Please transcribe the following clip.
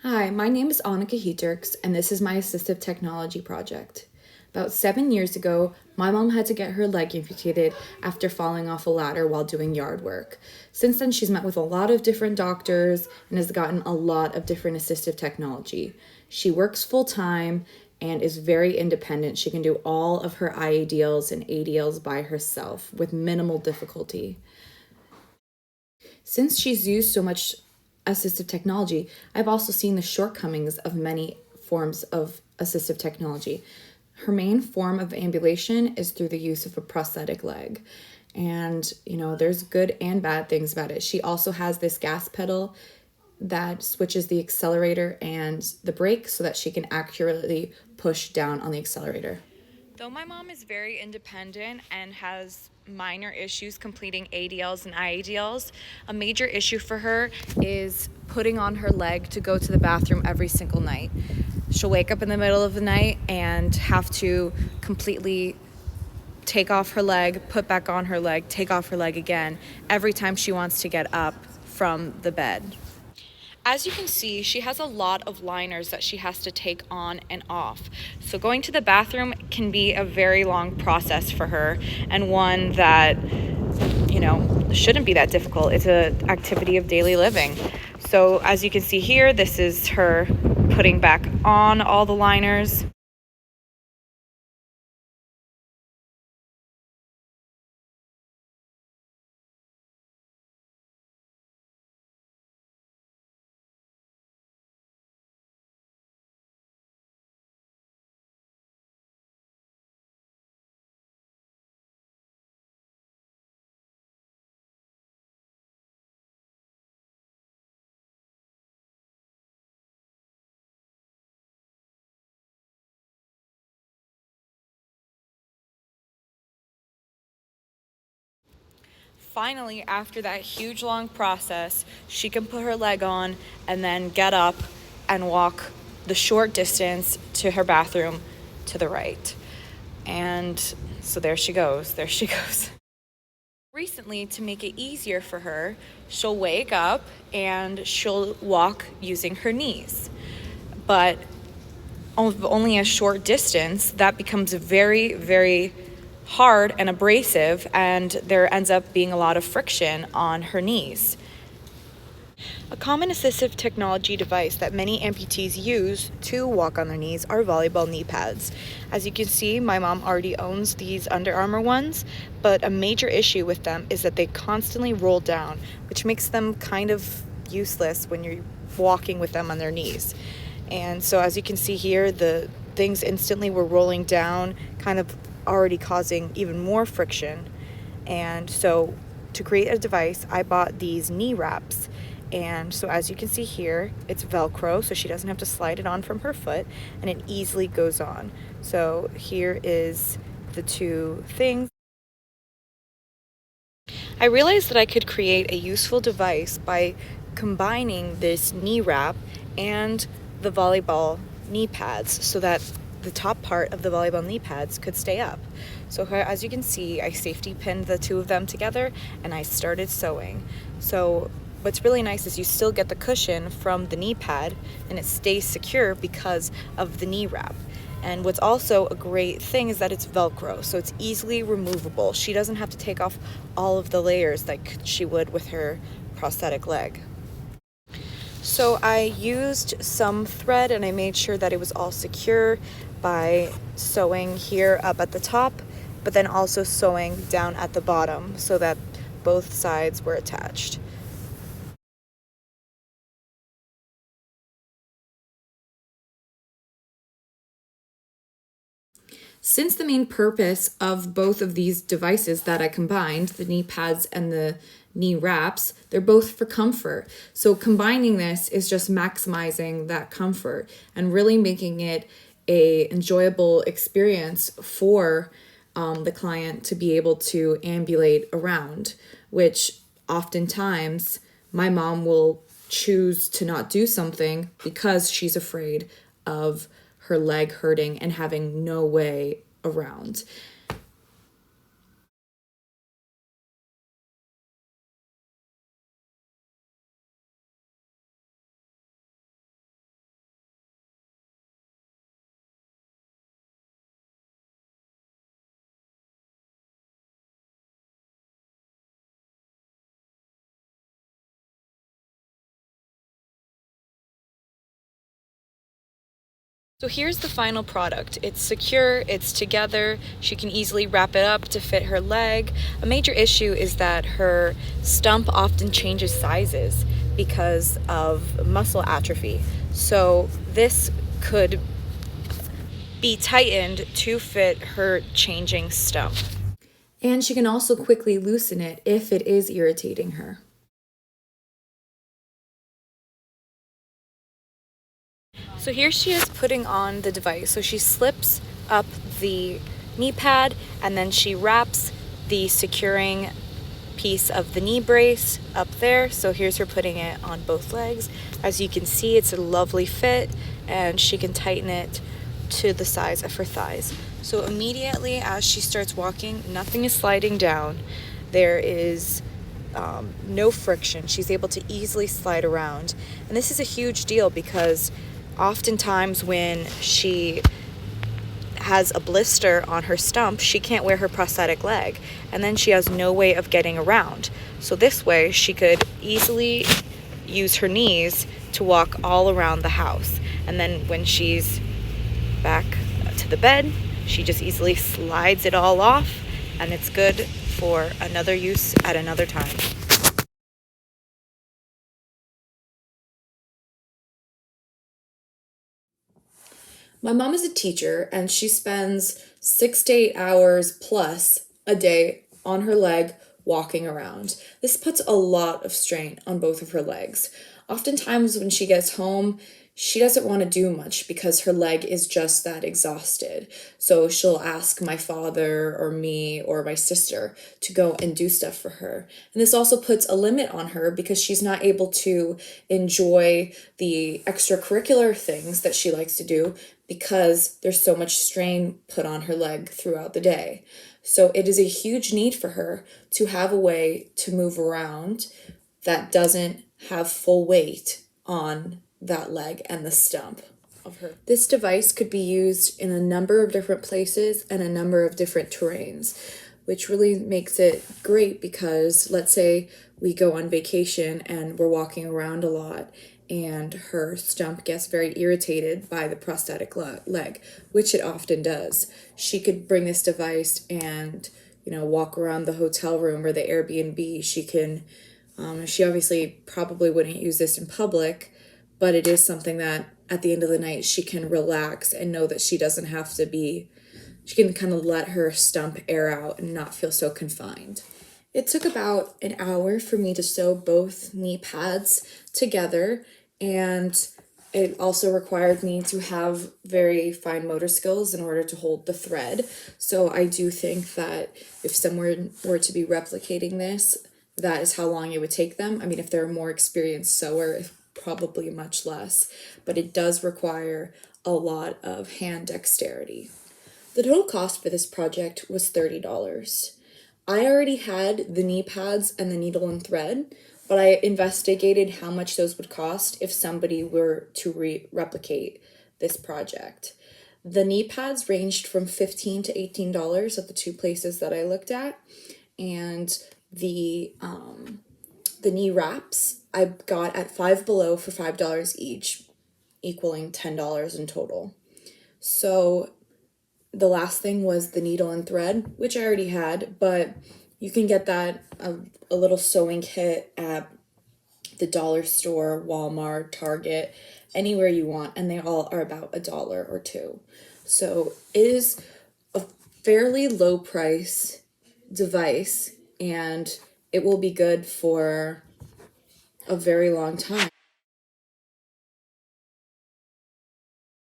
Hi, my name is Annika Heterks, and this is my assistive technology project. About 7 years ago, my mom had to get her leg amputated after falling off a ladder while doing yard work. Since then, she's met with a lot of different doctors and has gotten a lot of different assistive technology. She works full time and is very independent. She can do all of her IADLs and ADLs by herself with minimal difficulty. Since she's used so much assistive technology, I've also seen the shortcomings of many forms of assistive technology. Her main form of ambulation is through the use of a prosthetic leg. And, there's good and bad things about it. She also has this gas pedal that switches the accelerator and the brake so that she can accurately push down on the accelerator. Though my mom is very independent and has minor issues completing ADLs and IADLs, a major issue for her is putting on her leg to go to the bathroom every single night. She'll wake up in the middle of the night and have to completely take off her leg, put back on her leg, take off her leg again every time she wants to get up from the bed. As you can see, she has a lot of liners that she has to take on and off. So going to the bathroom can be a very long process for her, and one that, shouldn't be that difficult. It's an activity of daily living. So as you can see here, this is her putting back on all the liners. Finally, after that huge long process, she can put her leg on and then get up and walk the short distance to her bathroom to the right. And so there she goes. There she goes. Recently, to make it easier for her, she'll wake up and she'll walk using her knees. But only a short distance, that becomes very, very hard and abrasive, and there ends up being a lot of friction on her knees. A common assistive technology device that many amputees use to walk on their knees are volleyball knee pads. As you can see, my mom already owns these Under Armour ones, but a major issue with them is that they constantly roll down, which makes them kind of useless when you're walking with them on their knees. And so as you can see here, the things instantly were rolling down, kind of already causing even more friction. And so to create a device, I bought these knee wraps. And so as you can see here, it's Velcro, so she doesn't have to slide it on from her foot, and it easily goes on. So here is the two things. I realized that I could create a useful device by combining this knee wrap and the volleyball knee pads so that the top part of the volleyball knee pads could stay up. So as you can see, I safety pinned the two of them together and I started sewing. So what's really nice is you still get the cushion from the knee pad and it stays secure because of the knee wrap. And what's also a great thing is that it's Velcro, so it's easily removable. She doesn't have to take off all of the layers like she would with her prosthetic leg. So I used some thread and I made sure that it was all secure by sewing here up at the top, but then also sewing down at the bottom so that both sides were attached. Since the main purpose of both of these devices that I combined, the knee pads and the knee wraps, they're both for comfort. So combining this is just maximizing that comfort and really making it a enjoyable experience for the client to be able to ambulate around, which oftentimes my mom will choose to not do something because she's afraid of her leg hurting and having no way around. So here's the final product. It's secure, it's together, she can easily wrap it up to fit her leg. A major issue is that her stump often changes sizes because of muscle atrophy. So this could be tightened to fit her changing stump. And she can also quickly loosen it if it is irritating her. So here she is putting on the device. So she slips up the knee pad and then she wraps the securing piece of the knee brace up there. So here's her putting it on both legs. As you can see, it's a lovely fit and she can tighten it to the size of her thighs. So immediately as she starts walking, nothing is sliding down. There is no friction. She's able to easily slide around. And this is a huge deal because oftentimes when she has a blister on her stump, she can't wear her prosthetic leg, and then she has no way of getting around. So this way she could easily use her knees to walk all around the house, and then when she's back to the bed, she just easily slides it all off, and it's good for another use at another time. My mom is a teacher and she spends 6 to 8 hours plus a day on her leg walking around. This puts a lot of strain on both of her legs. Oftentimes, when she gets home, she doesn't want to do much because her leg is just that exhausted. So she'll ask my father or me or my sister to go and do stuff for her. And this also puts a limit on her because she's not able to enjoy the extracurricular things that she likes to do because there's so much strain put on her leg throughout the day. So it is a huge need for her to have a way to move around that doesn't have full weight on that leg and the stump of her. This device could be used in a number of different places and a number of different terrains, which really makes it great because let's say we go on vacation and we're walking around a lot and her stump gets very irritated by the prosthetic leg, which it often does. She could bring this device and, walk around the hotel room or the Airbnb. She obviously probably wouldn't use this in public, but it is something that at the end of the night she can relax and know that she doesn't have to she can kind of let her stump air out and not feel so confined. It took about an hour for me to sew both knee pads together, and it also required me to have very fine motor skills in order to hold the thread. So I do think that if someone were to be replicating this, that is how long it would take them. I mean, if they're a more experienced sewer, probably much less, but it does require a lot of hand dexterity. The total cost for this project was $30. I already had the knee pads and the needle and thread, but I investigated how much those would cost if somebody were to replicate this project. The knee pads ranged from $15 to $18 at the two places that I looked at, and the knee wraps I got at Five Below for $5 each, equaling $10 in total. So the last thing was the needle and thread, which I already had, but you can get that a little sewing kit at the dollar store, Walmart, Target, anywhere you want, and they all are about $1 or $2. So it is a fairly low price device, and it will be good for a very long time.